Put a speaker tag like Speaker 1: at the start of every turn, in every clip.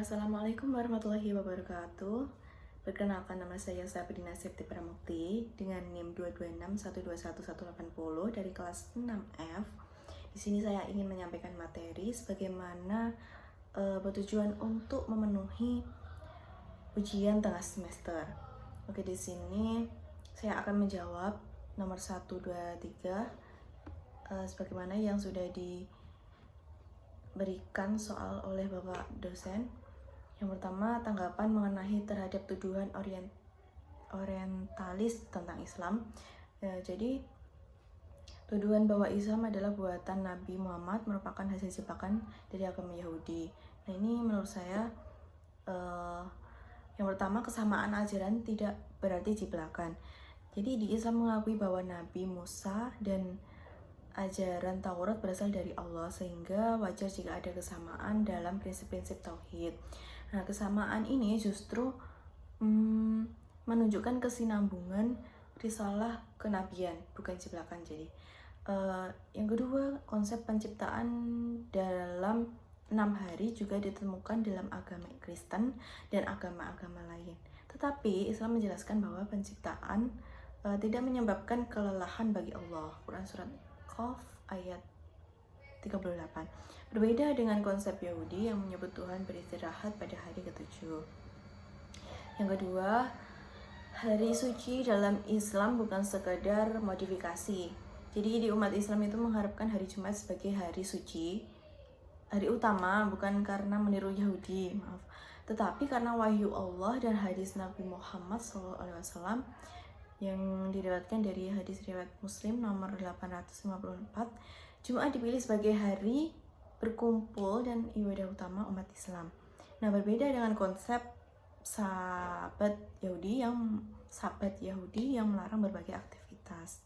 Speaker 1: Assalamualaikum warahmatullahi wabarakatuh. Perkenalkan, nama saya Sabrina Septi Pramukti dengan NIM 226121180 dari kelas 6F. Di sini saya ingin menyampaikan materi sebagaimana bertujuan untuk memenuhi ujian tengah semester. Oke, di sini saya akan menjawab nomor 1, 2, 3 sebagaimana yang sudah diberikan soal oleh Bapak dosen. Yang pertama, tanggapan mengenai terhadap tuduhan orientalis tentang Islam. Jadi, tuduhan bahwa Islam adalah buatan Nabi Muhammad merupakan hasil jebakan dari agama Yahudi. Nah, ini menurut saya yang pertama, kesamaan ajaran tidak berarti jebakan. Jadi, di Islam mengakui bahwa Nabi Musa dan ajaran Taurat berasal dari Allah, sehingga wajar jika ada kesamaan dalam prinsip-prinsip tauhid. Nah, kesamaan ini justru menunjukkan kesinambungan risalah kenabian, bukan jebakan. Jadi, yang kedua, konsep penciptaan dalam 6 hari juga ditemukan dalam agama Kristen dan agama-agama lain. Tetapi Islam menjelaskan bahwa penciptaan tidak menyebabkan kelelahan bagi Allah. Quran surat Qaf ayat 38. Berbeda dengan konsep Yahudi yang menyebut Tuhan beristirahat pada hari ke-7. Yang kedua, hari suci dalam Islam bukan sekadar modifikasi. Jadi di umat Islam itu mengharapkan hari Jumat sebagai hari suci, hari utama, bukan karena meniru Yahudi, tetapi karena wahyu Allah dan hadis Nabi Muhammad SAW yang diriwayatkan dari hadis riwayat Muslim nomor 854. Jumat dipilih sebagai hari berkumpul dan ibadah utama umat Islam. Nah, berbeda dengan konsep sabat Yahudi yang melarang berbagai aktivitas.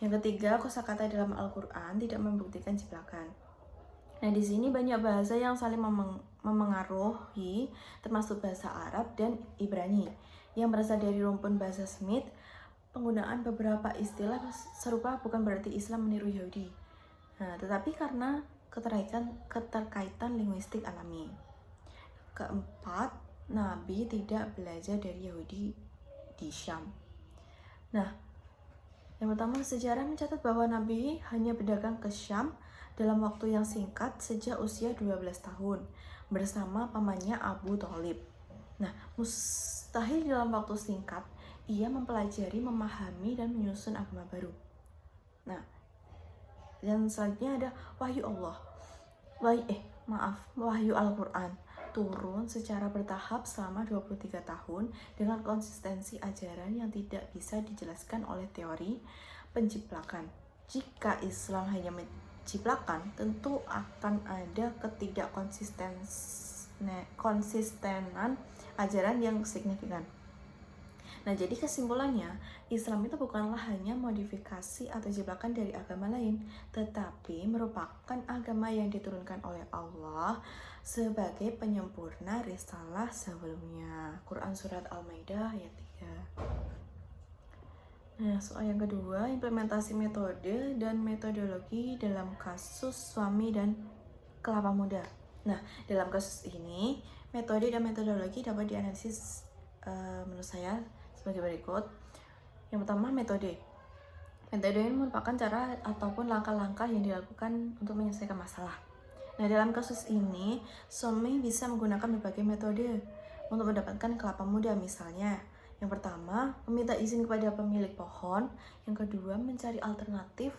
Speaker 1: Yang ketiga, kosakata dalam Al-Quran tidak membuktikan jebakan. Nah, di sini banyak bahasa yang saling memengaruhi, termasuk bahasa Arab dan Ibrani yang berasal dari rumpun bahasa Semit. Penggunaan beberapa istilah serupa bukan berarti Islam meniru Yahudi. Nah, tetapi karena keterkaitan linguistik alami. Keempat, Nabi tidak belajar dari Yahudi di Syam. Nah, yang pertama, sejarah mencatat bahwa Nabi hanya berdagang ke Syam dalam waktu yang singkat sejak usia 12 tahun bersama pamannya Abu Thalib. Nah, mustahil dalam waktu singkat ia mempelajari, memahami, dan menyusun agama baru. Nah, dan selanjutnya ada wahyu Allah. Wahyu Al-Quran turun secara bertahap selama 23 tahun dengan konsistensi ajaran yang tidak bisa dijelaskan oleh teori penjiplakan. Jika Islam hanya menjiplakan, tentu akan ada ketidakkonsistenan ajaran yang signifikan. Nah, jadi kesimpulannya, Islam itu bukanlah hanya modifikasi atau jebakan dari agama lain, tetapi merupakan agama yang diturunkan oleh Allah sebagai penyempurna risalah sebelumnya. Quran surat Al-Maidah ayat 3. Nah, soal yang kedua, implementasi metode dan metodologi dalam kasus suami dan kelapa muda. Nah, dalam kasus ini, metode dan metodologi dapat dianalisis menurut saya sebagai berikut. Yang pertama, metode. Metode ini merupakan cara ataupun langkah-langkah yang dilakukan untuk menyelesaikan masalah. Nah, dalam kasus ini, suami bisa menggunakan berbagai metode untuk mendapatkan kelapa muda. Misalnya, yang pertama, meminta izin kepada pemilik pohon. Yang kedua, mencari alternatif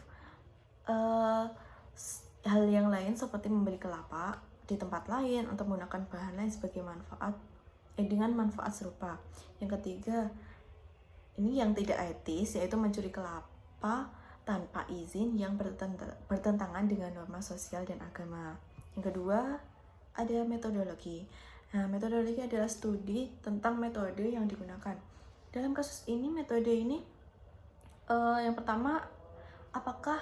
Speaker 1: hal yang lain seperti membeli kelapa di tempat lain untuk menggunakan bahan lain sebagai dengan manfaat serupa. Yang ketiga, ini yang tidak etis, yaitu mencuri kelapa tanpa izin yang bertentangan dengan norma sosial dan agama. Yang kedua, ada metodologi. Nah, metodologi adalah studi tentang metode yang digunakan. Dalam kasus ini, metode ini yang pertama, apakah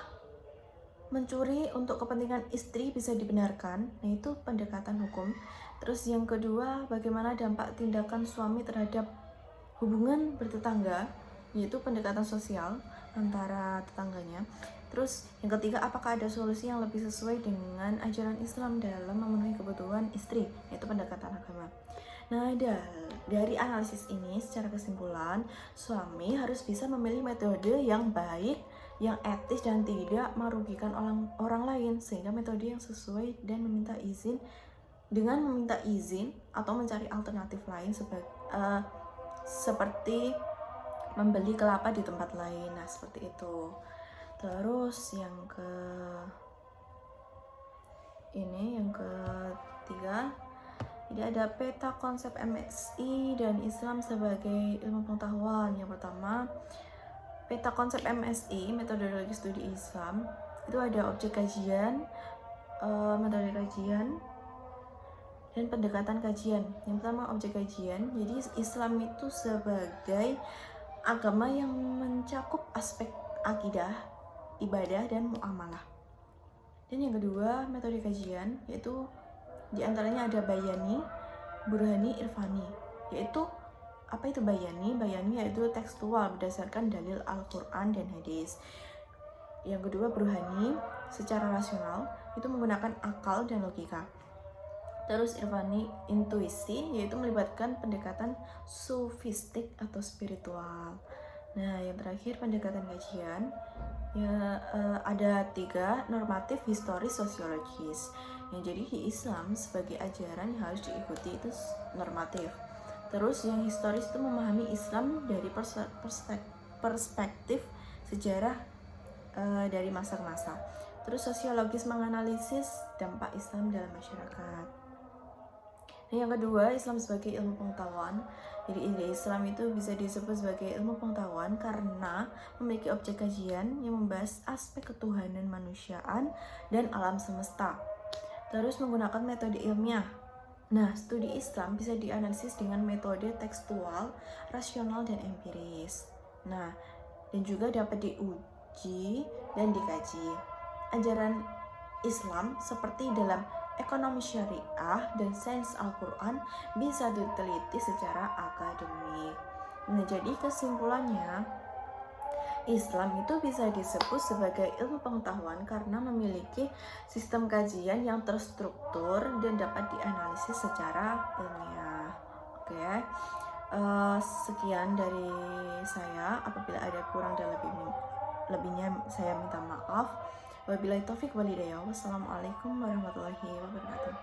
Speaker 1: mencuri untuk kepentingan istri bisa dibenarkan? Nah, itu pendekatan hukum. Terus yang kedua, bagaimana dampak tindakan suami terhadap hubungan bertetangga, yaitu pendekatan sosial antara tetangganya. Terus yang ketiga, apakah ada solusi yang lebih sesuai dengan ajaran Islam dalam memenuhi kebutuhan istri, yaitu pendekatan agama. Nah, dari analisis ini secara kesimpulan, suami harus bisa memilih metode yang baik, yang etis dan tidak merugikan orang lain, sehingga metode yang sesuai dan meminta izin atau mencari alternatif lain seperti membeli kelapa di tempat lain. Nah, seperti itu. Terus yang ketiga, jadi ada peta konsep MSI dan Islam sebagai ilmu pengetahuan. Yang pertama, peta konsep MSI, metodologi studi Islam, itu ada objek kajian, metode kajian, dan pendekatan kajian. Yang pertama, objek kajian. Jadi Islam itu sebagai agama yang mencakup aspek akidah, ibadah, dan muamalah. Dan yang kedua, metode kajian, yaitu diantaranya ada bayani, burhani, irfani. Yaitu, apa itu bayani? Bayani yaitu tekstual berdasarkan dalil Al-Quran dan hadis. Yang kedua, burhani, secara rasional, itu menggunakan akal dan logika. Terus irfani, intuisi, yaitu melibatkan pendekatan sofistik atau spiritual. Nah, yang terakhir pendekatan kajian, ada 3, normatif, historis, sosiologis. Yang jadi di Islam sebagai ajaran yang harus diikuti itu normatif. Terus yang historis itu memahami Islam dari perspektif sejarah dari masa-masa. Terus sosiologis menganalisis dampak Islam dalam masyarakat. Nah, yang kedua, Islam sebagai ilmu pengetahuan. Jadi Islam itu bisa disebut sebagai ilmu pengetahuan karena memiliki objek kajian yang membahas aspek ketuhanan manusiaan dan alam semesta. Terus menggunakan metode ilmiah. Nah, studi Islam bisa dianalisis dengan metode tekstual, rasional, dan empiris. Nah, dan juga dapat diuji dan dikaji. Ajaran Islam seperti dalam ekonomi syariah dan sains Al-Quran bisa diteliti secara akademik. Nah, jadi kesimpulannya, Islam itu bisa disebut sebagai ilmu pengetahuan karena memiliki sistem kajian yang terstruktur dan dapat dianalisis secara ilmiah. Oke, sekian dari saya. Apabila ada kurang dan lebihnya saya minta maaf. Wabillahi taufik walhidayah. Wassalamualaikum warahmatullahi wabarakatuh.